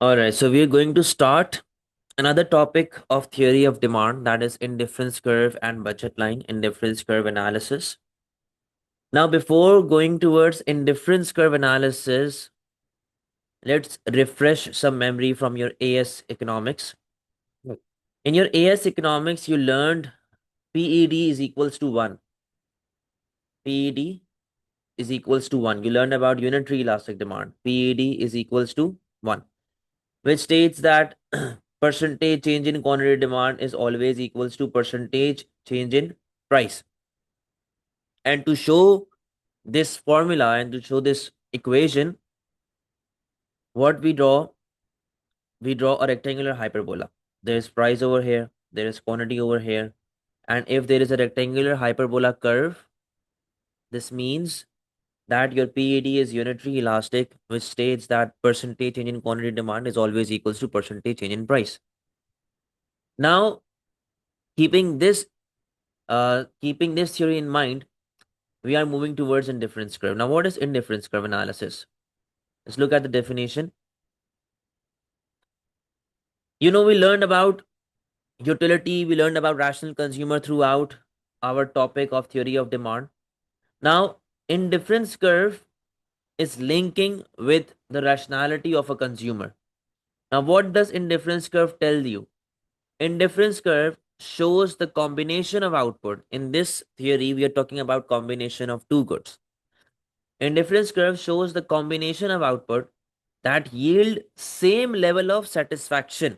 All right, so we're going to start another topic of theory of demand, that is indifference curve and budget line indifference curve analysis. Now, before going towards indifference curve analysis, let's refresh some memory from your AS economics. Right. In your AS economics, you learned PED is equals to 1. PED is equals to 1. You learned about unitary elastic demand. PED is equals to 1, which states that percentage change in quantity demand is always equals to percentage change in price. And to show this formula and to show this equation, what we draw a rectangular hyperbola. There is price over here, there is quantity over here, and if there is a rectangular hyperbola curve, this means that your PED is unitary elastic, which states that percentage change in quantity demand is always equals to percentage change in price. Now, keeping this keeping this theory in mind, we are moving towards indifference curve. Now, what is indifference curve analysis? Let's look at the definition. We learned about utility, we learned about rational consumer throughout our topic of theory of demand. Now, indifference curve is linking with the rationality of a consumer. Now, what does indifference curve tell you? Indifference curve shows the combination of output. In this theory, we are talking about combination of two goods. Indifference curve shows the combination of output that yield same level of satisfaction,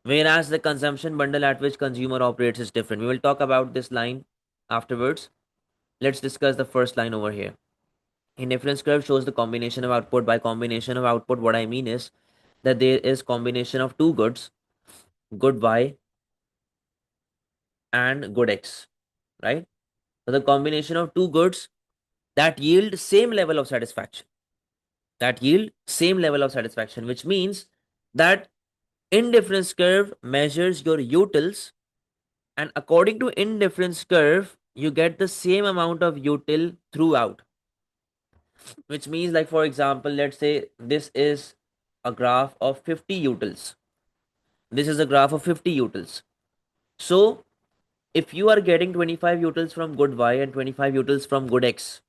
whereas the consumption bundle at which consumer operates is different. We will talk about this line afterwards. Let's discuss the first line over here. Indifference curve shows the combination of output. By combination of output, what I mean is that there is combination of two goods, good Y and good X, right? So the combination of two goods that yield same level of satisfaction, which means that indifference curve measures your utils, and according to indifference curve, you get the same amount of util throughout. Which means, like for example, let's say this is a graph of 50 utils. This is a graph of 50 utils. So if you are getting 25 utils from good Y and 25 utils from good X,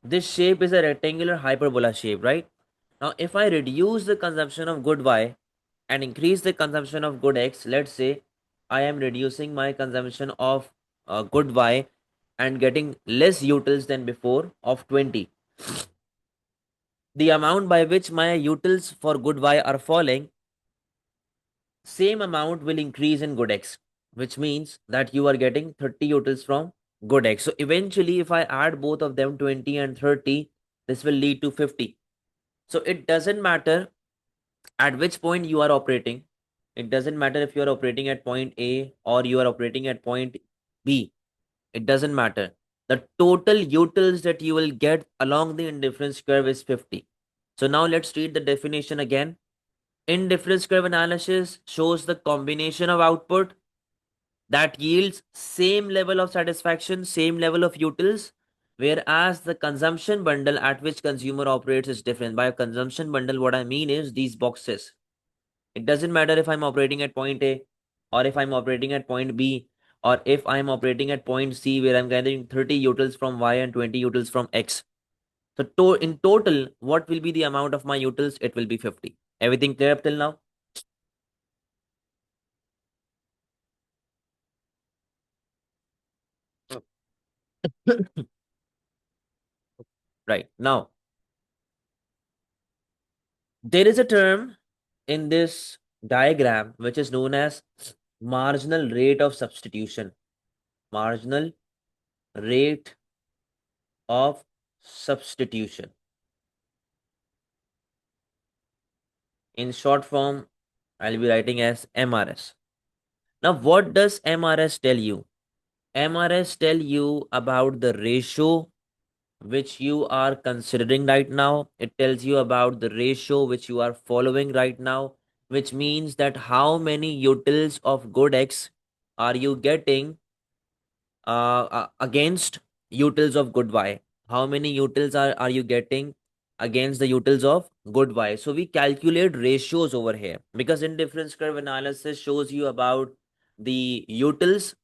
this shape is a rectangular hyperbola shape, right? Now, if I reduce the consumption of good Y and increase the consumption of good X, let's say I am reducing my consumption of good Y and getting less utils than before of 20. The amount by which my utils for good Y are falling, same amount will increase in good X, which means that you are getting 30 utils from good X. So eventually, if I add both of them, 20 and 30, this will lead to 50. So it doesn't matter at which point you are operating. It doesn't matter if you are operating at point A or you are operating at point B. It doesn't matter. The total utils that you will get along the indifference curve is 50. So now let's read the definition again. Indifference curve analysis shows the combination of output that yields same level of satisfaction, same level of utils, whereas the consumption bundle at which consumer operates is different. By a consumption bundle, what I mean is these boxes. It doesn't matter if I'm operating at point A or if I'm operating at point B or if I'm operating at point C where I'm getting 30 utils from Y and 20 utils from X. So in total, what will be the amount of my utils? It will be 50. Everything clear up till now? Right. Now, there is a term in this diagram which is known as marginal rate of substitution. Marginal rate of substitution. In short form, I'll be writing as MRS. Now, what does MRS tell you? MRS tell you about the ratio which you are considering right now. It tells you about the ratio which you are following right now, which means that how many utils of good X are you getting against utils of good Y? How many utils are you getting against the utils of good y. So we calculate ratios over here because indifference curve analysis shows you about the utils.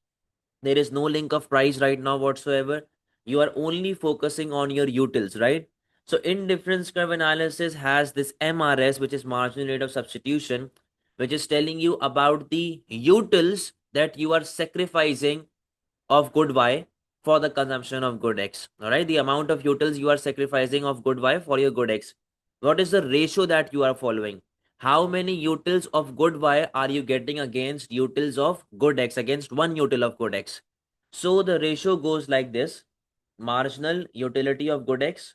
There is no link of price right now whatsoever. You are only focusing on your utils, right? So indifference curve analysis has this MRS, which is marginal rate of substitution, which is telling you about the utils that you are sacrificing of good y for the consumption of good x. All right, the amount of utils you are sacrificing of good y for your good x. What is the ratio that you are following? How many utils of good y are you getting against utils of good x, against one util of good x? So the ratio goes like this: marginal utility of good x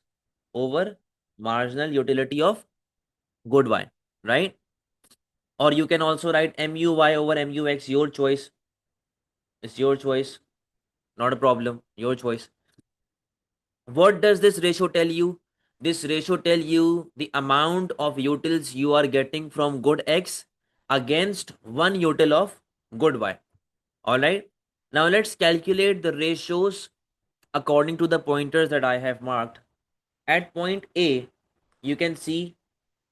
over marginal utility of good y, right? Or you can also write MUY over MUX, your choice. It's your choice, not a problem, your choice. What does this ratio tell you? This ratio tell you the amount of utils you are getting from good x against one util of good y. All right. Now let's calculate the ratios according to the pointers that I have marked. At point A, you can see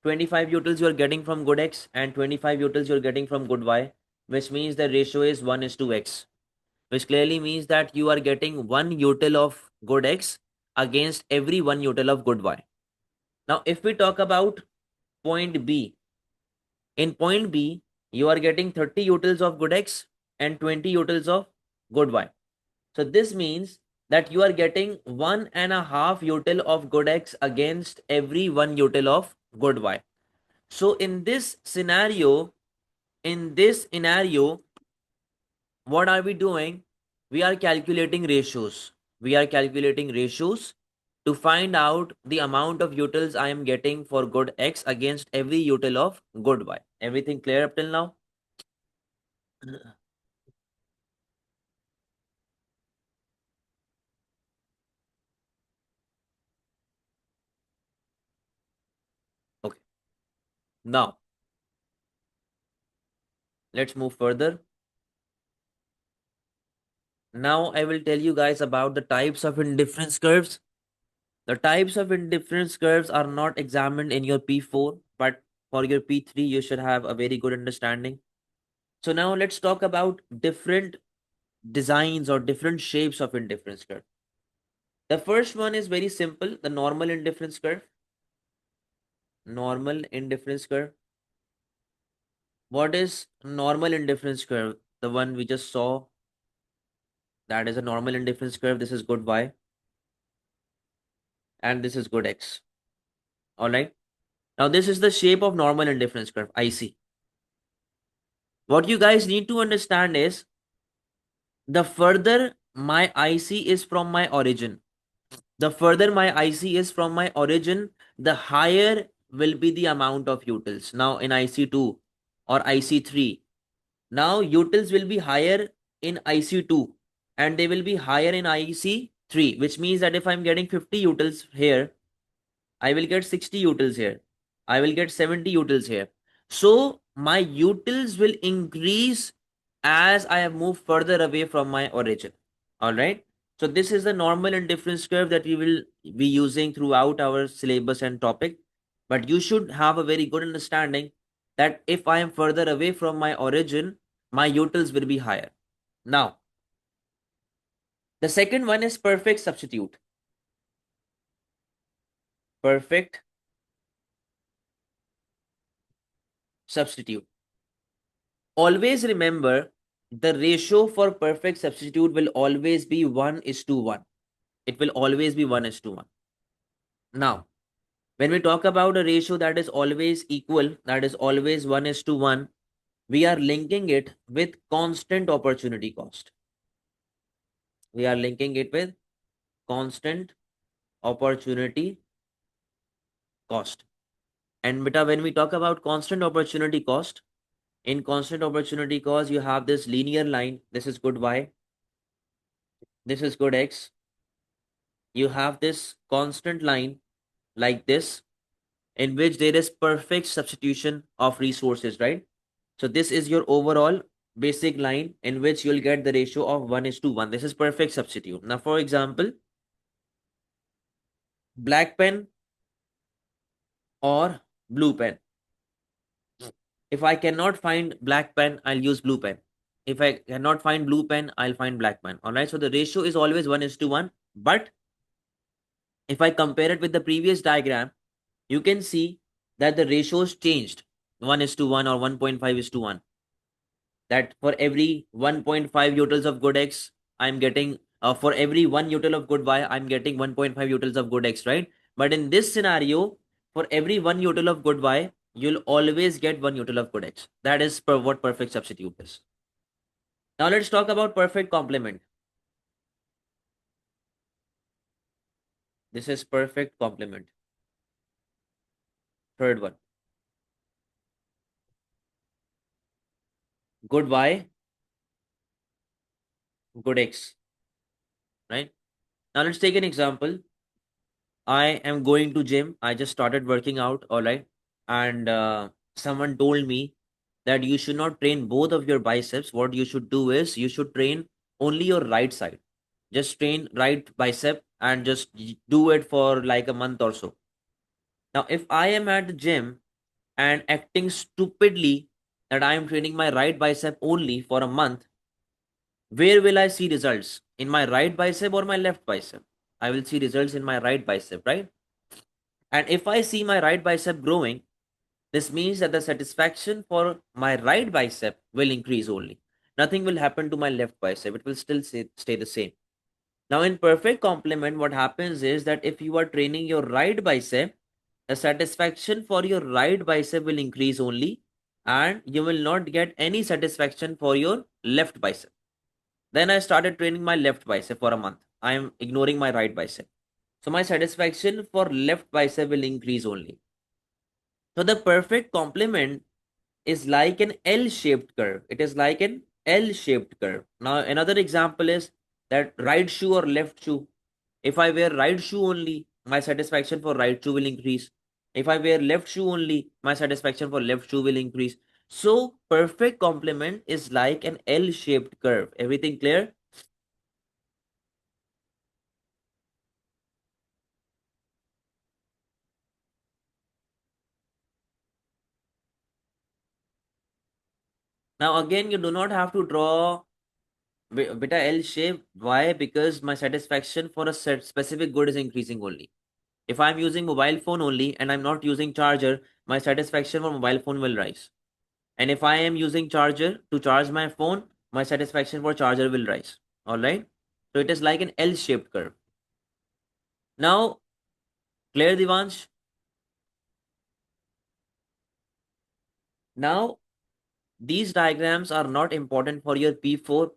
25 utils you are getting from good x and 25 utils you are getting from good y, which means the ratio is 1 is to x, which clearly means that you are getting one util of good x against every one util of good y. Now, if we talk about point B, in point B, you are getting 30 utils of good x and 20 utils of good y. So this means that you are getting 1.5 util of good x against every one util of good y. So in this scenario, what are we doing? We are calculating ratios. We are calculating ratios to find out the amount of utils I am getting for good x against every util of good y. Everything clear up till now? Okay. Now, let's move further. Now, I will tell you guys about the types of indifference curves. The types of indifference curves are not examined in your P4, but for your P3, you should have a very good understanding. So now let's talk about different designs or different shapes of indifference curve. The first one is very simple, the normal indifference curve. Normal indifference curve. What is normal indifference curve? The one we just saw, that is a normal indifference curve. This is good y and this is good x. All right. Now this is the shape of normal indifference curve, IC. What you guys need to understand is the further my IC is from my origin, the further my IC is from my origin, the higher will be the amount of utils. Now in IC2 or IC3, now utils will be higher in IC2 and they will be higher in IC3, which means that if I'm getting 50 utils here, I will get 60 utils here. I will get 70 utils here. So my utils will increase as I have moved further away from my origin. All right. So this is the normal indifference curve that we will be using throughout our syllabus and topic. But you should have a very good understanding that if I am further away from my origin, my utils will be higher. Now, the second one is perfect substitute. Perfect substitute. Always remember the ratio for perfect substitute will always be 1 is to 1. It will always be 1 is to 1. Now, when we talk about a ratio that is always equal, that is always 1 is to 1, we are linking it with constant opportunity cost. We are linking it with constant opportunity cost. And beta, when we talk about constant opportunity cost, in constant opportunity cost, you have this linear line. This is good y. This is good x. You have this constant line like this, in which there is perfect substitution of resources, right? So this is your overall basic line in which you'll get the ratio of 1 is to 1. This is perfect substitute. Now, for example, black pen or blue pen. If I cannot find black pen, I'll use blue pen. If I cannot find blue pen, I'll find black pen. All right. So the ratio is always 1:1. But if I compare it with the previous diagram, you can see that the ratios changed 1:1 or 1.5:1. That for every 1.5 utils of good X, I'm getting, for every 1 util of good Y, I'm getting 1.5 utils of good X, right? But in this scenario, for every 1 util of good Y, you'll always get 1 util of good X. That is what perfect substitute is. Now let's talk about perfect complement. This is perfect complement. Third one. Good Y, good X, right? Now let's take an example. I am going to gym. I just started working out, all right? And someone told me that you should not train both of your biceps. What you should do is you should train only your right side. Just train right bicep and just do it for like a month or so. Now, if I am at the gym and acting stupidly that I am training my right bicep only for a month, where will I see results? In my right bicep or my left bicep? I will see results in my right bicep, right? And if I see my right bicep growing, this means that the satisfaction for my right bicep will increase only. Nothing will happen to my left bicep. It will still stay the same. Now, in perfect complement, what happens is that if you are training your right bicep, the satisfaction for your right bicep will increase only, and you will not get any satisfaction for your left bicep. Then I started training my left bicep for a month. I am ignoring my right bicep. So my satisfaction for left bicep will increase only. So the perfect complement is like an L-shaped curve. It is like an L-shaped curve. Now another example is that right shoe or left shoe. If I wear right shoe only, my satisfaction for right shoe will increase. If I wear left shoe only, my satisfaction for left shoe will increase. So perfect complement is like an L-shaped curve. Everything clear? Now again, you do not have to draw beta L shape. Why? Because my satisfaction for a specific good is increasing only. If I'm using mobile phone only and I'm not using charger, my satisfaction for mobile phone will rise. And if I am using charger to charge my phone, my satisfaction for charger will rise. All right. So it is like an L-shaped curve. Now, clear Divansh? Now, these diagrams are not important for your P4.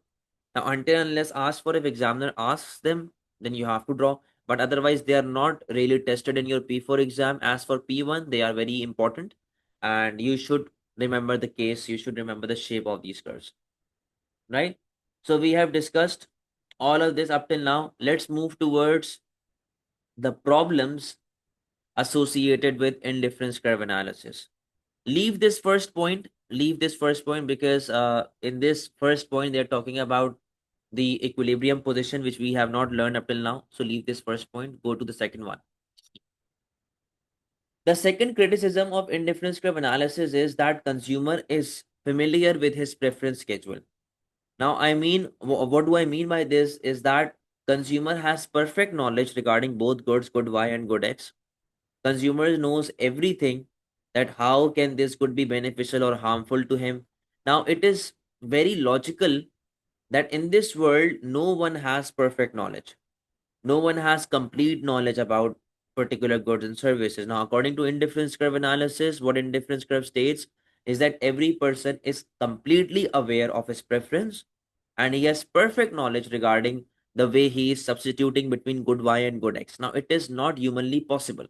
Now, until unless asked for, if examiner asks them, then you have to draw. But otherwise, they are not really tested in your P4 exam. As for P1, they are very important. And you should remember the case. You should remember the shape of these curves. Right? So we have discussed all of this up till now. Let's move towards the problems associated with indifference curve analysis. Leave this first point because in this first point, they're talking about the equilibrium position, which we have not learned up till now. So leave this first point, go to the second one. The second criticism of indifference curve analysis is that consumer is familiar with his preference schedule. Now, I mean, what do I mean by this is that consumer has perfect knowledge regarding both goods, good Y and good X. Consumer knows everything, that how can this good be beneficial or harmful to him. Now, it is very logical that in this world, no one has perfect knowledge. No one has complete knowledge about particular goods and services. Now, according to indifference curve analysis, what indifference curve states is that every person is completely aware of his preference and he has perfect knowledge regarding the way he is substituting between good Y and good X. Now, it is not humanly possible.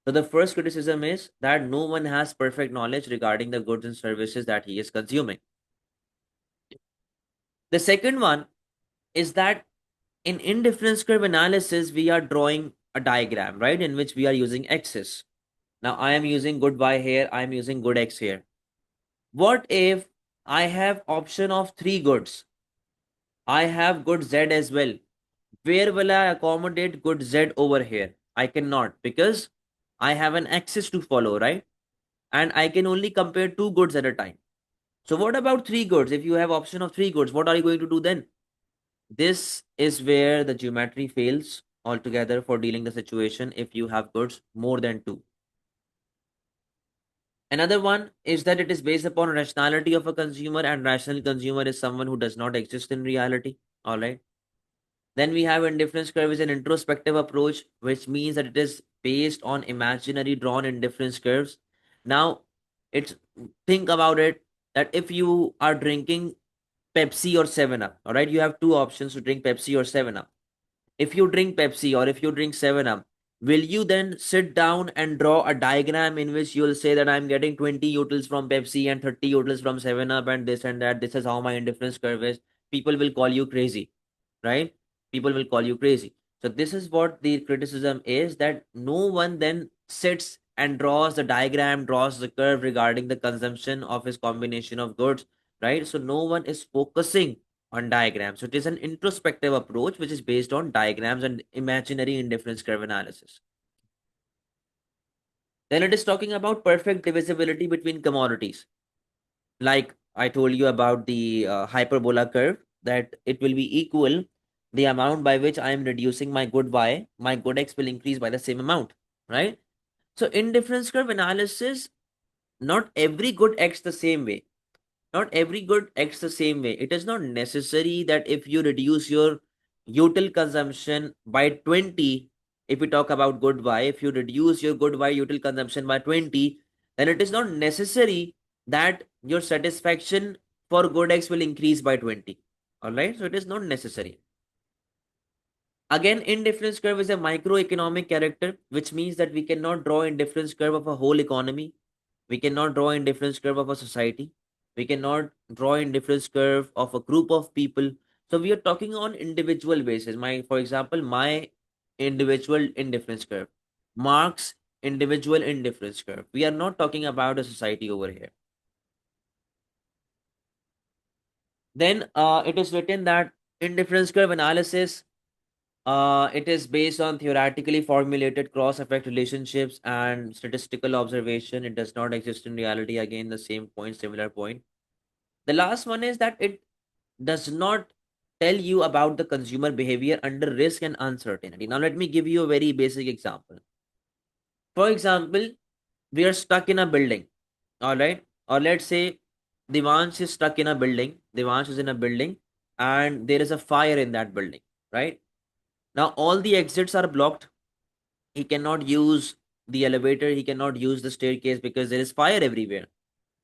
So, the first criticism is that no one has perfect knowledge regarding the goods and services that he is consuming. The second one is that in indifference curve analysis, we are drawing a diagram, right, in which we are using x's. Now, I am using good Y here, I am using good X here. What if I have option of three goods? I have good Z as well. Where will I accommodate good Z over here? I cannot, because I have an axis to follow, right? And I can only compare two goods at a time. So what about three goods? If you have option of three goods, what are you going to do then? This is where the geometry fails altogether for dealing the situation if you have goods more than two. Another one is that it is based upon rationality of a consumer, and rational consumer is someone who does not exist in reality. All right. Then we have indifference curve is an introspective approach, which means that it is based on imaginary drawn indifference curves. Now, it's think about it that if you are drinking Pepsi or 7 Up, all right, you have two options to drink Pepsi or 7 Up. If you drink Pepsi or if you drink 7 Up, will you then sit down and draw a diagram in which you'll say that I'm getting 20 utils from Pepsi and 30 utils from 7 Up and this and that? This is how my indifference curve is. People will call you crazy, right? People will call you crazy. So this is what the criticism is, that no one then sits and draws the diagram, draws the curve regarding the consumption of his combination of goods, right? So no one is focusing on diagrams. So it is an introspective approach which is based on diagrams and imaginary indifference curve analysis. Then it is talking about perfect divisibility between commodities. Like I told you about the hyperbola curve, that it will be equal the amount by which I am reducing my good y, my good x will increase by the same amount, right? So in difference curve analysis, not every good acts the same way. Not every good acts the same way. It is not necessary that if you reduce your util consumption by 20, if we talk about good y, if you reduce your good y util consumption by 20, then it is not necessary that your satisfaction for good x will increase by 20. All right. So it is not necessary. Again, indifference curve is a microeconomic character, which means that we cannot draw indifference curve of a whole economy. We cannot draw indifference curve of a society. We cannot draw indifference curve of a group of people. So we are talking on individual basis. For example, my individual indifference curve, Mark's individual indifference curve. We are not talking about a society over here. Then it is written that indifference curve analysis, it is based on theoretically formulated cross effect relationships and statistical observation. It does not exist in reality. Again, the same point, similar point. The last one is that it does not tell you about the consumer behavior under risk and uncertainty. Now, let me give you a very basic example. For example, we are stuck in a building, all right? Or let's say Devansh is stuck in a building. Devansh is in a building and there is a fire in that building, right? Now, all the exits are blocked. He cannot use the elevator, he cannot use the staircase because there is fire everywhere.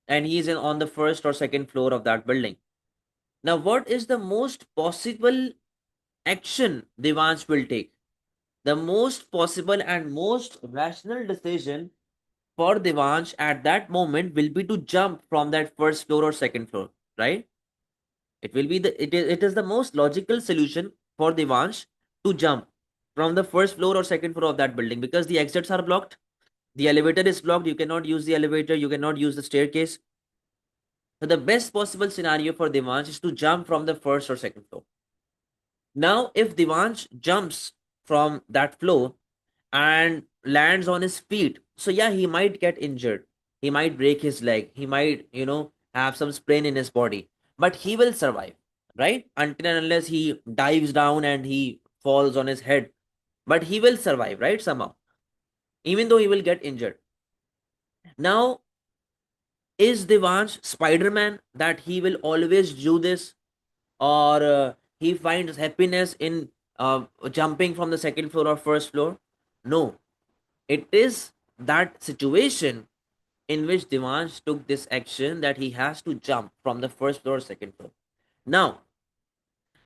And he is on the first or second floor of that building. Now, what is the most possible action Devansh will take? The most possible and most rational decision for Devansh at that moment will be to jump from that first floor or second floor, right? It will be it is the most logical solution for Devansh to jump from the first floor or second floor of that building because the exits are blocked. The elevator is blocked. You cannot use the elevator. You cannot use the staircase. So the best possible scenario for Devansh is to jump from the first or second floor. Now, if Devansh jumps from that floor and lands on his feet, so yeah, he might get injured. He might break his leg. He might, have some sprain in his body, but he will survive, right? Until and unless he dives down and he falls on his head, but he will survive, right? Somehow, even though he will get injured. Now, is Devansh Spider-Man that he will always do this, or he finds happiness in jumping from the second floor or first floor? No, it is that situation in which Devansh took this action that he has to jump from the first floor or second floor. Now,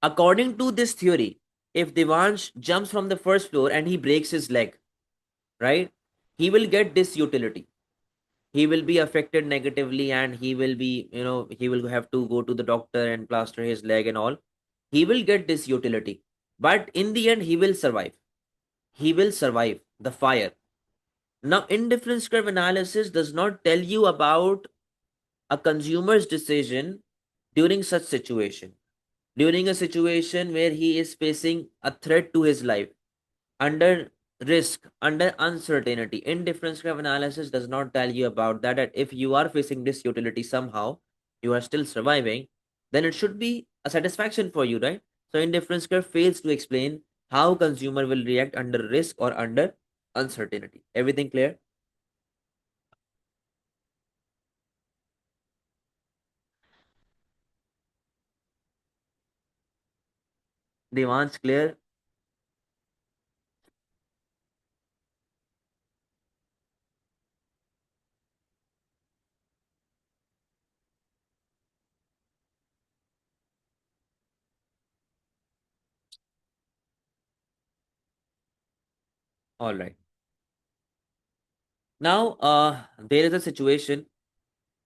according to this theory, if Devansh jumps from the first floor and he breaks his leg, right, he will get this utility. He will be affected negatively and he will be, he will have to go to the doctor and plaster his leg and all. He will get this utility, but in the end, he will survive. He will survive the fire. Now, indifference curve analysis does not tell you about a consumer's decision during such situation, during a situation where he is facing a threat to his life under risk under uncertainty. Indifference curve analysis does not tell you about that, that if you are facing this utility somehow, you are still surviving, then it should be a satisfaction for you, right? So indifference curve fails to explain how consumer will react under risk or under uncertainty. Everything clear? Devansh, clear? All right. Now, there is a situation.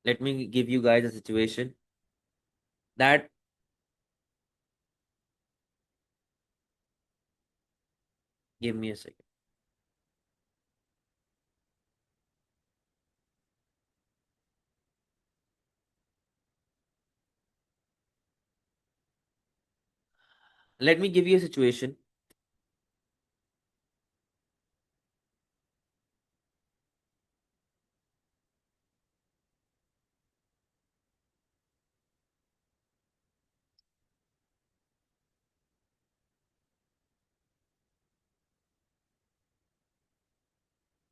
Let me give you guys a situation that, give me a second. Let me give you a situation.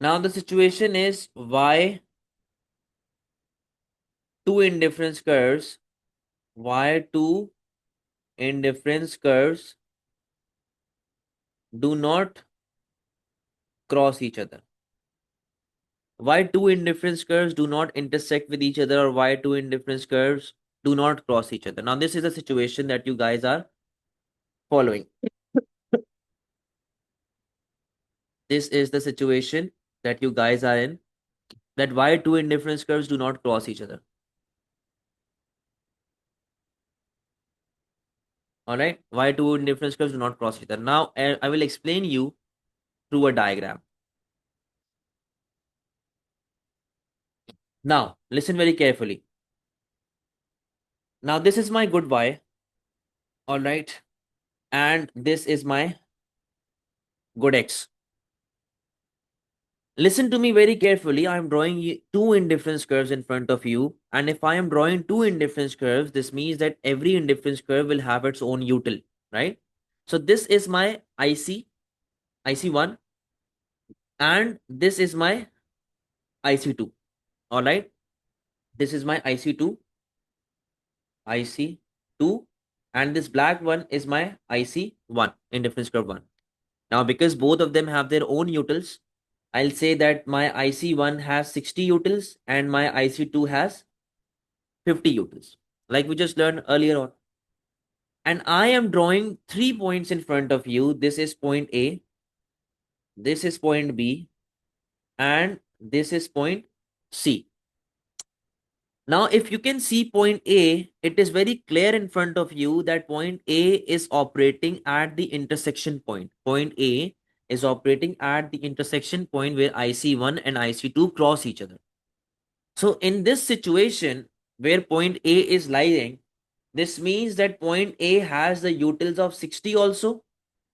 Now, the situation is why two indifference curves, why two indifference curves do not cross each other. Why two indifference curves do not intersect with each other, or why two indifference curves do not cross each other. Now, this is a situation that you guys are following. This is the situation that you guys are in, that why two indifference curves do not cross each other. All right, why two indifference curves do not cross each other. Now, I will explain you through a diagram. Now, listen very carefully. Now, this is my good y, all right, and this is my good x. Listen to me very carefully. I am drawing two indifference curves in front of you. And if I am drawing two indifference curves, this means that every indifference curve will have its own util, right? So this is my IC1, and this is my IC2. All right. This is my IC2, IC2, and this black one is my IC1, indifference curve 1. Now, because both of them have their own utils, I'll say that my IC1 has 60 utils and my IC2 has 50 utils, like we just learned earlier on. And I am drawing 3 points in front of you. This is point A, this is point B, and this is point C. Now, if you can see point A, it is very clear in front of you that point A is operating at the intersection point. Point A is operating at the intersection point where IC1 and IC2 cross each other. So in this situation where point A is lying, this means that point A has the utils of 60 also,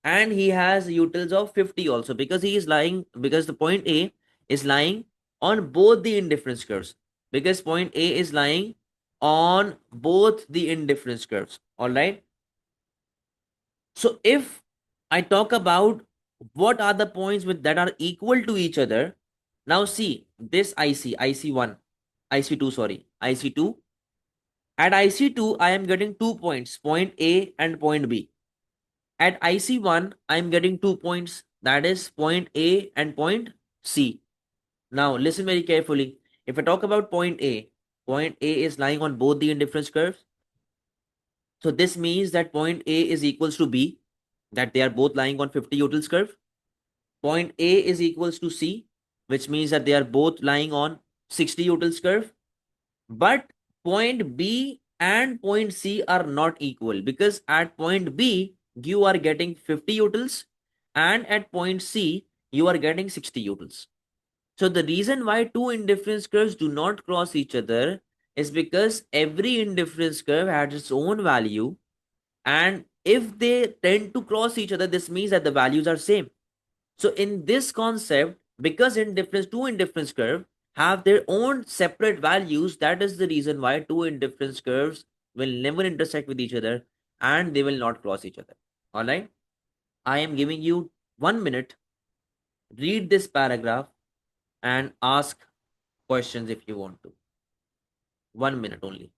and he has the utils of 50 also, because he is lying, because the point A is lying on both the indifference curves, because point A is lying on both the indifference curves. All right. So if I talk about what are the points with that are equal to each other, now see this IC1, IC2, sorry, IC2. At IC2, I am getting 2 points, point A and point B. At IC1, I am getting 2 points, that is point A and point C. Now, listen very carefully. If I talk about point A is lying on both the indifference curves. So this means that point A is equals to B, that they are both lying on 50 utils curve. Point A is equals to C, which means that they are both lying on 60 utils curve. But point B and point C are not equal, because at point B, you are getting 50 utils, and at point C, you are getting 60 utils. So the reason why two indifference curves do not cross each other is because every indifference curve has its own value, and if they tend to cross each other, this means that the values are same. So in this concept, because indifference, two indifference curve have their own separate values, that is the reason why two indifference curves will never intersect with each other and they will not cross each other. All right. I am giving you 1 minute. Read this paragraph and ask questions if you want to. 1 minute only.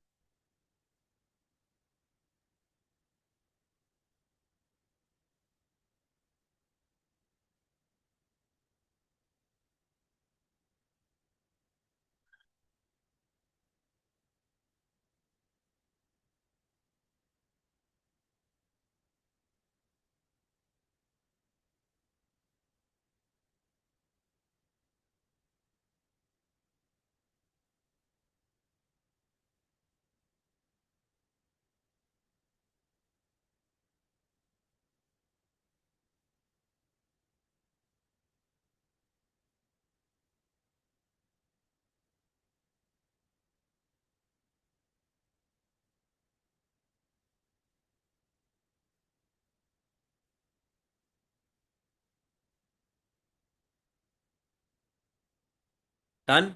Done?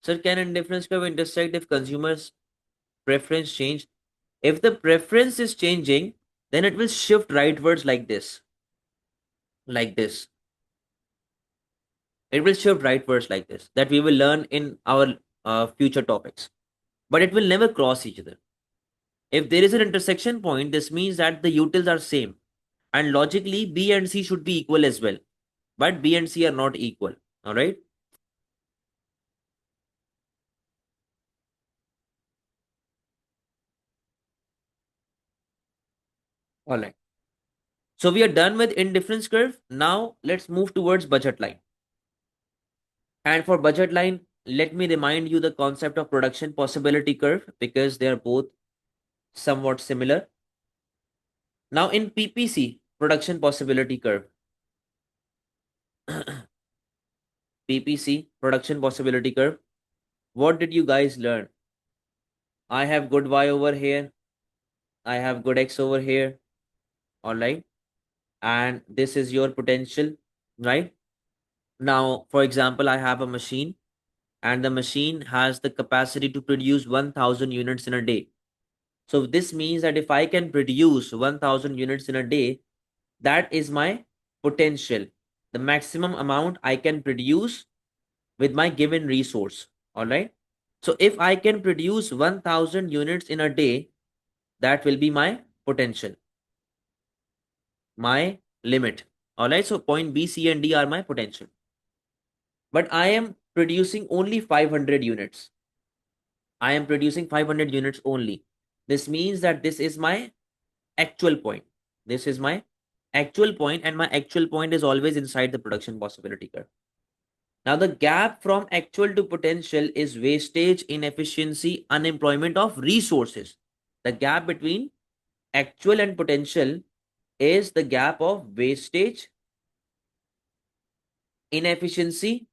Sir, can indifference curve intersect if consumers' preference change? If the preference is changing, then it will shift rightwards like this. Like this. It will shift rightwards like this. That we will learn in our future topics. But it will never cross each other. If there is an intersection point, this means that the utils are same. And logically, B and C should be equal as well. But B and C are not equal. All right. All right. So we are done with indifference curve. Now let's move towards budget line. And for budget line, let me remind you the concept of production possibility curve because they are both somewhat similar. Now in PPC, production possibility curve, PPC, production possibility curve, what did you guys learn? I have good Y over here. I have good X over here. All right. And this is your potential, right? Now, for example, I have a machine and the machine has the capacity to produce 1000 units in a day. So this means that if I can produce 1000 units in a day, that is my potential, the maximum amount I can produce with my given resource. All right. So if I can produce 1000 units in a day, that will be my potential, my limit. All right. So point B, C, and D are my potential. But I am producing only 500 units. I am producing 500 units only. This means that this is my actual point. This is my actual point, and my actual point is always inside the production possibility curve. Now, the gap from actual to potential is wastage, inefficiency, unemployment of resources. The gap between actual and potential is the gap of wastage, inefficiency,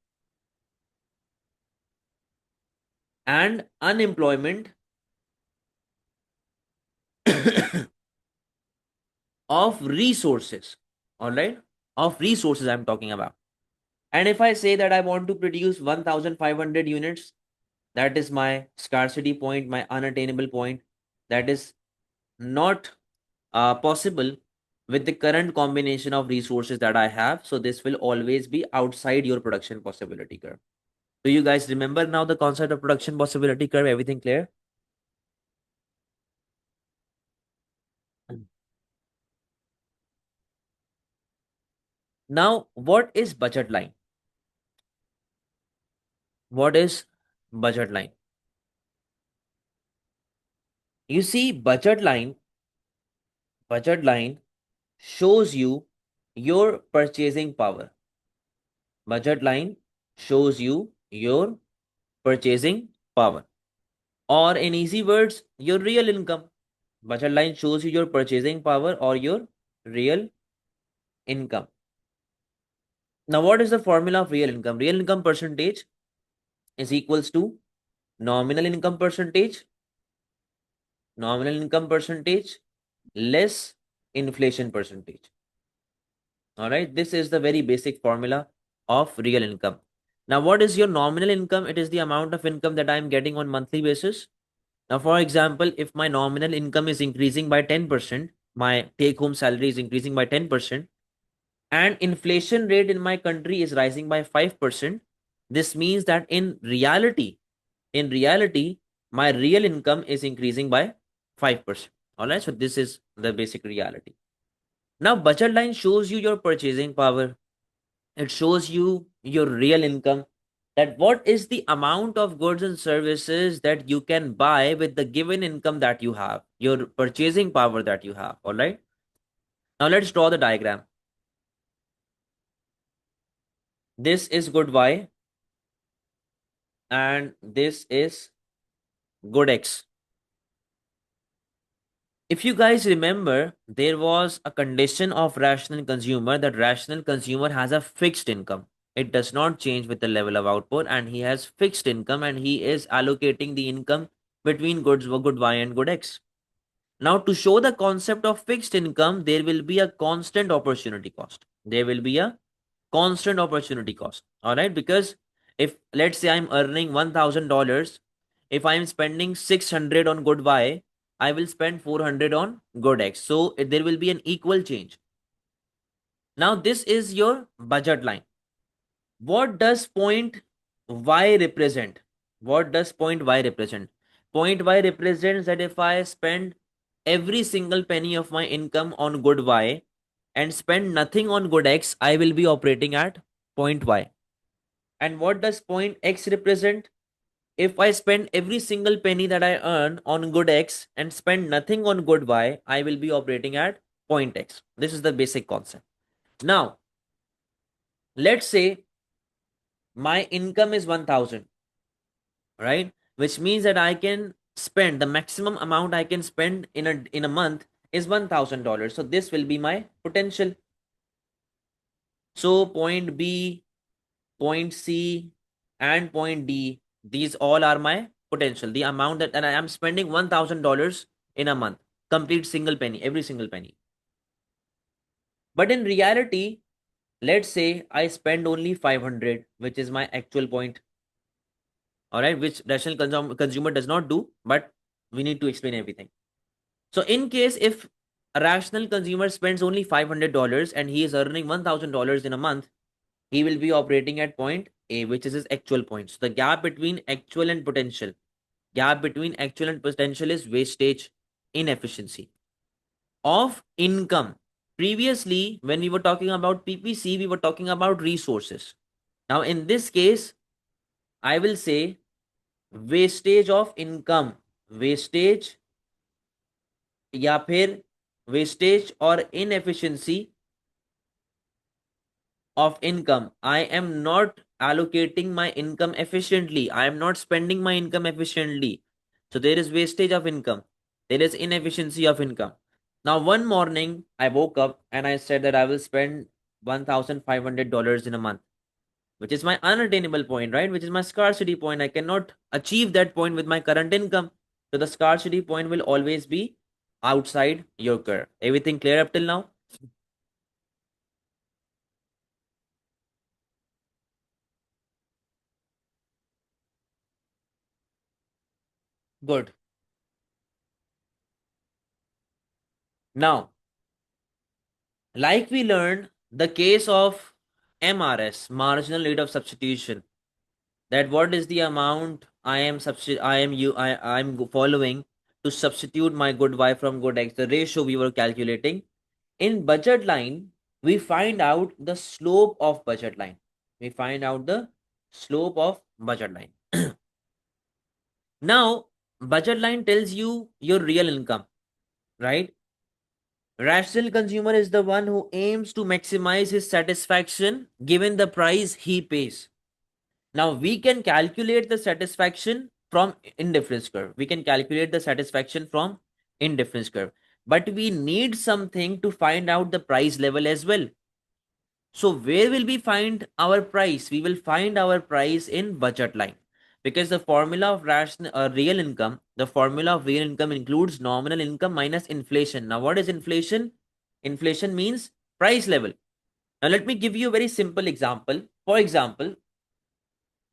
and unemployment of resources. All right, of resources I'm talking about. And if I say that I want to produce 1500 units, that is my scarcity point, my unattainable point. That is not possible with the current combination of resources that I have. So this will always be outside your production possibility curve. Do you guys remember now the concept of production possibility curve? Everything clear? Now, what is budget line? What is budget line? You see, budget line shows you your purchasing power. Budget line shows you your purchasing power. Or in easy words, your real income. Budget line shows you your purchasing power or your real income. Now, what is the formula of real income? Real income percentage is equals to nominal income percentage Nominal income percentage less inflation percentage. All right, this is the very basic formula of real income. Now, what is your nominal income? It is the amount of income that I'm getting on monthly basis. Now, for example, if my nominal income is increasing by 10%, my take home salary is increasing by 10%, and inflation rate in my country is rising by 5%, this means that in reality, my real income is increasing by 5%. All right, so this is the basic reality. Now, budget line shows you your purchasing power. It shows you your real income, that what is the amount of goods and services that you can buy with the given income that you have, your purchasing power that you have. All right. Now, let's draw the diagram. This is good Y and this is good X. If you guys remember, there was a condition of rational consumer, that rational consumer has a fixed income. It does not change with the level of output, and he has fixed income, and he is allocating the income between good Y and good X. Now, to show the concept of fixed income, there will be a constant opportunity cost. There will be a constant opportunity cost. All right. Because if, let's say, I'm earning $1,000, if I'm spending 600 on good Y, I will spend 400 on good X. So there will be an equal change. Now, this is your budget line. What does point Y represent? What does point Y represent? Point Y represents that if I spend every single penny of my income on good Y and spend nothing on good X, I will be operating at point Y. And what does point X represent? If I spend every single penny that I earn on good X and spend nothing on good Y, I will be operating at point X. This is the basic concept. Now, let's say my income is 1000, right? Which means that I can spend the maximum amount I can spend in a month is $1,000. So this will be my potential. So point B, point C, and point D, these all are my potential. The amount that, and I am spending $1,000 in a month, complete single penny, every single penny. But in reality, let's say I spend only 500, which is my actual point. All right, which rational consumer does not do, but we need to explain everything. So in case if a rational consumer spends only $500 and he is earning $1,000 in a month, he will be operating at point A, which is his actual point. So the gap between actual and potential, is wastage, inefficiency of income. Previously, when we were talking about PPC, we were talking about resources. Now, in this case, I will say wastage of income, wastage या फिर wastage or inefficiency of income. I am not allocating my income efficiently. I am not spending my income efficiently. So there is wastage of income. There is inefficiency of income. Now, one morning I woke up and I said that I will spend $1,500 in a month, which is my unattainable point, right? Which is my scarcity point. I cannot achieve that point with my current income. So the scarcity point will always be outside your curve. Everything clear up till now? Good. Now, like we learned the case of MRS, marginal rate of substitution, that what is the amount I'm following to substitute my good Y from good X, the ratio we were calculating. In budget line, we find out the slope of budget line. We find out the slope of budget line. Now, budget line tells you your real income, right? Rational consumer is the one who aims to maximize his satisfaction given the price he pays. Now we can calculate the satisfaction from indifference curve. We can calculate the satisfaction from indifference curve. But we need something to find out the price level as well. So where will we find our price? We will find our price in budget line. Because the formula of real income, the formula of real income includes nominal income minus inflation. Now, what is inflation? Inflation means price level. Now, let me give you a very simple example. For example,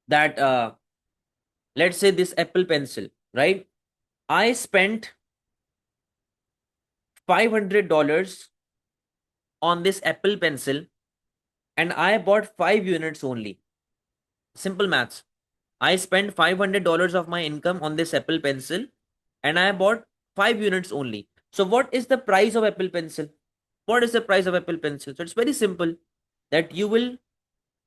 that let's say this Apple Pencil, right? I spent $500 on this Apple Pencil and I bought 5 units only. Simple maths. I spent $500 of my income on this Apple Pencil and I bought 5 units only. So, what is the price of Apple Pencil? What is the price of Apple Pencil? So, it's very simple that you will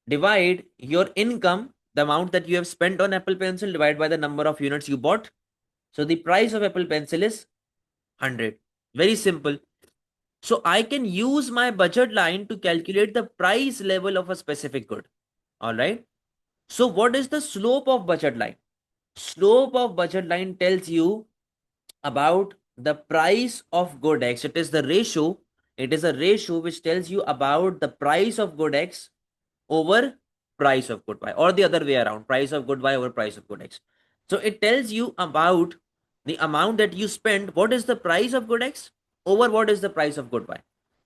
divide your income, the amount that you have spent on Apple Pencil, divided by the number of units you bought. So, the price of Apple Pencil is 100. Very simple. So, I can use my budget line to calculate the price level of a specific good. All right. So, what is the slope of budget line? Slope of budget line tells you about the price of good X. It is the ratio. It is a ratio which tells you about the price of good X over price of good Y, or the other way around, price of good Y over price of good X. So it tells you about the amount that you spend. What is the price of good X over what is the price of good Y?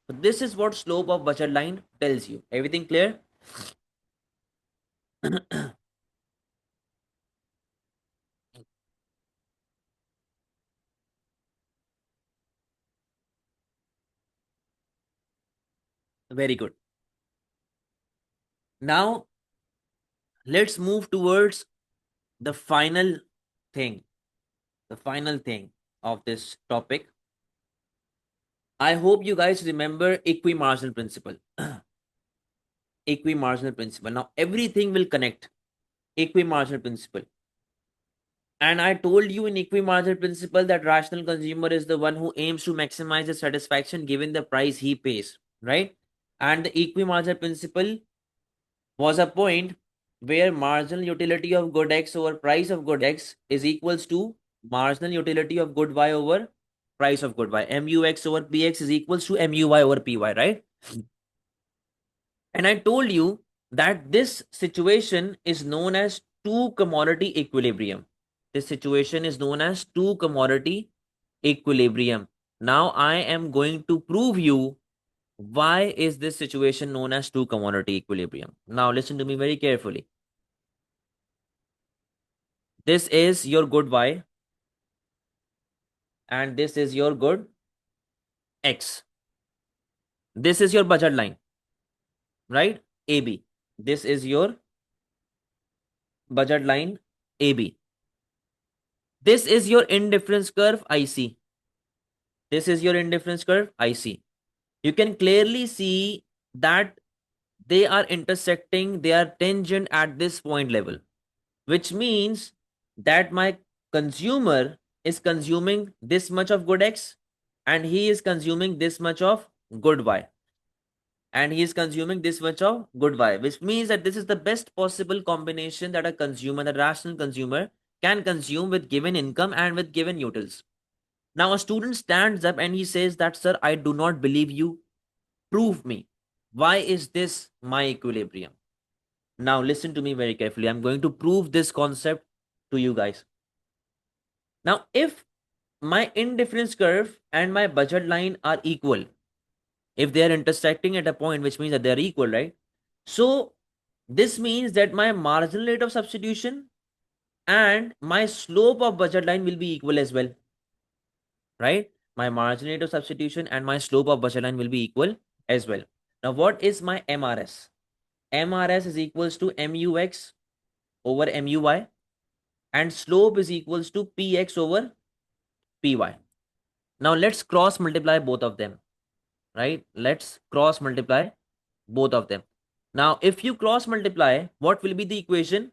So this is what slope of budget line tells you. Everything clear? Very good. Now let's move towards the final thing, the final thing of this topic. I hope you guys remember equimarginal principle. Equimarginal principle. Now everything will connect. Equimarginal principle. And I told you in equimarginal principle that rational consumer is the one who aims to maximize his satisfaction given the price he pays, right? And the equimarginal principle was a point where marginal utility of good X over price of good X is equals to marginal utility of good Y over price of good Y. MUX over PX is equals to MUY over PY, right? And I told you that this situation is known as two commodity equilibrium. This situation is known as two commodity equilibrium. Now I am going to prove you why is this situation known as two commodity equilibrium. Now listen to me very carefully. This is your good Y and this is your good X. This is your budget line, right? AB. This is your budget line AB. This is your indifference curve IC. This is your indifference curve IC. You can clearly see that they are intersecting, they are tangent at this point level, which means that my consumer is consuming this much of good X and he is consuming this much of good Y. And he is consuming this much of good Y, which means that this is the best possible combination that a consumer, the rational consumer, can consume with given income and with given utils. Now, a student stands up and he says that, sir, I do not believe you. Prove me. Why is this my equilibrium? Now, listen to me very carefully. I'm going to prove this concept to you guys. Now, if my indifference curve and my budget line are equal, if they are intersecting at a point, which means that they are equal, right? So, this means that my marginal rate of substitution and my slope of budget line will be equal as well, right? My marginal rate of substitution and my slope of budget line will be equal as well. Now, what is my MRS? MRS is equals to MUX over MUY and slope is equals to PX over PY. Now, let's cross multiply both of them, right? Let's cross multiply both of them. Now, if you cross multiply, what will be the equation?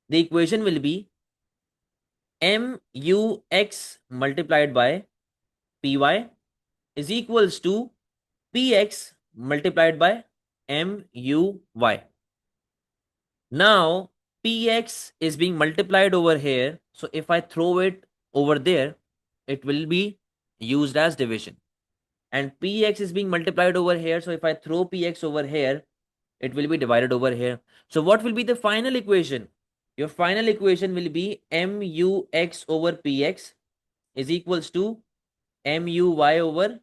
The equation will be MUX multiplied by PY is equals to PX multiplied by MUY. Now, PX is being multiplied over here. So, if I throw it over there, it will be used as division. And PX is being multiplied over here. So, if I throw PX over here, it will be divided over here. So, what will be the final equation? your final equation will be MUX over PX is equals to MUY over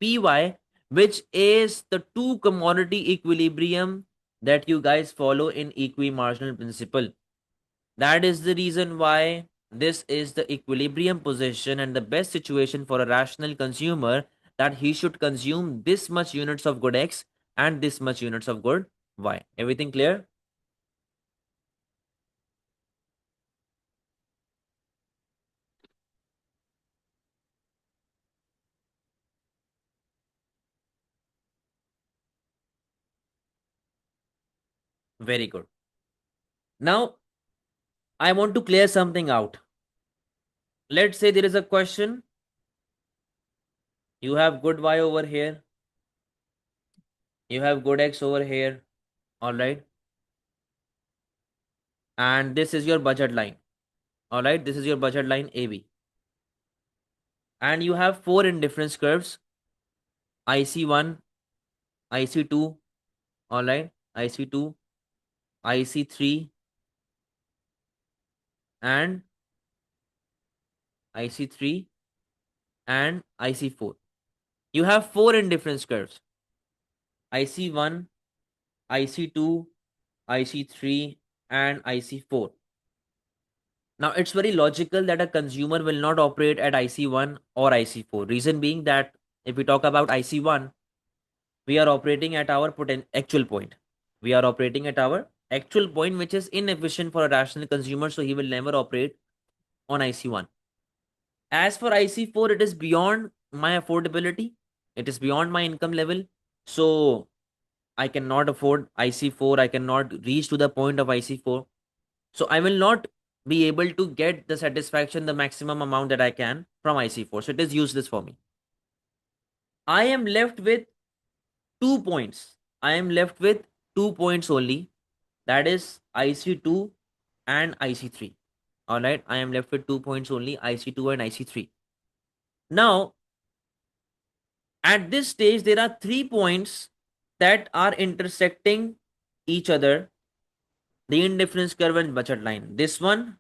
PY, which is the two commodity equilibrium that you guys follow in equimarginal principle. That is the reason why this is the equilibrium position and the best situation for a rational consumer, that he should consume this much units of good X and this much units of good Y. Everything clear? Very good. Now, I want to clear something out. Let's say there is a question. You have good Y over here. You have good X over here. All right. And this is your budget line. All right. This is your budget line AB. And you have four indifference curves: IC1, IC2, all right, IC2, IC3, and IC3 and IC4. You have four indifference curves: IC1, IC2, IC3, and IC4. Now, it's very logical that a consumer will not operate at IC1 or IC4. Reason being that if we talk about IC1, we are operating at our actual point. We are operating at our actual point, which is inefficient for a rational consumer, so he will never operate on IC1. As for IC4, it is beyond my affordability. It is beyond my income level. So I cannot afford IC4. I cannot reach to the point of IC4. So I will not be able to get the satisfaction, the maximum amount that I can from IC4. So it is useless for me. I am left with 2 points. I am left with 2 points only. That is IC2 and IC3. All right. I am left with 2 points only, IC2 and IC3. Now, at this stage, there are 3 points that are intersecting each other, the indifference curve and budget line. This one,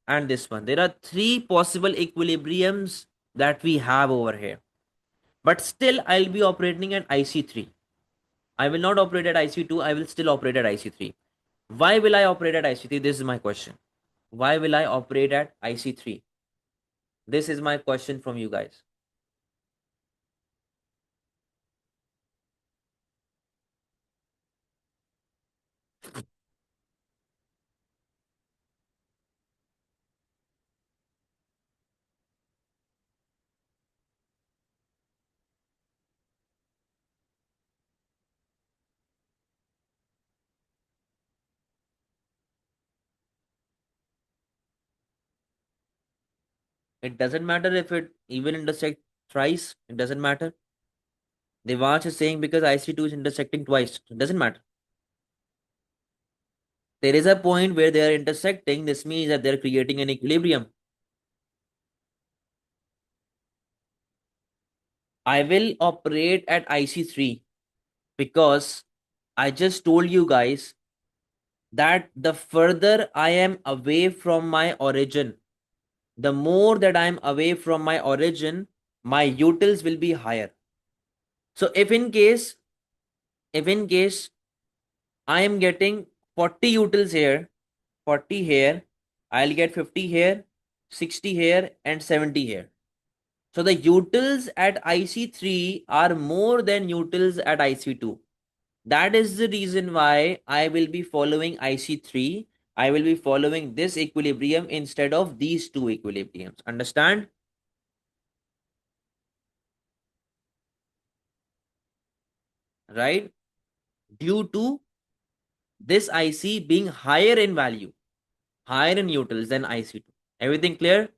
and this one. There are three possible equilibriums that we have over here. But still, I'll be operating at IC3. I will not operate at IC2. I will still operate at IC3. Why will I operate at IC3? This is my question. Why will I operate at IC3? This is my question from you guys. It doesn't matter if it even intersects thrice. It doesn't matter. Devansh is saying because IC2 is intersecting twice. It doesn't matter. There is a point where they are intersecting. This means that they're creating an equilibrium. I will operate at IC3 because I just told you guys that the further I am away from my origin, the more that I'm away from my origin, my utils will be higher. So if in case I am getting 40 utils here, 40 here, I'll get 50 here, 60 here, and 70 here. So the utils at IC3 are more than utils at IC2. That is the reason why I will be following IC3. I will be following this equilibrium instead of these two equilibriums. Understand? Right? Due to this IC being higher in value, higher in utils than IC2. Everything clear?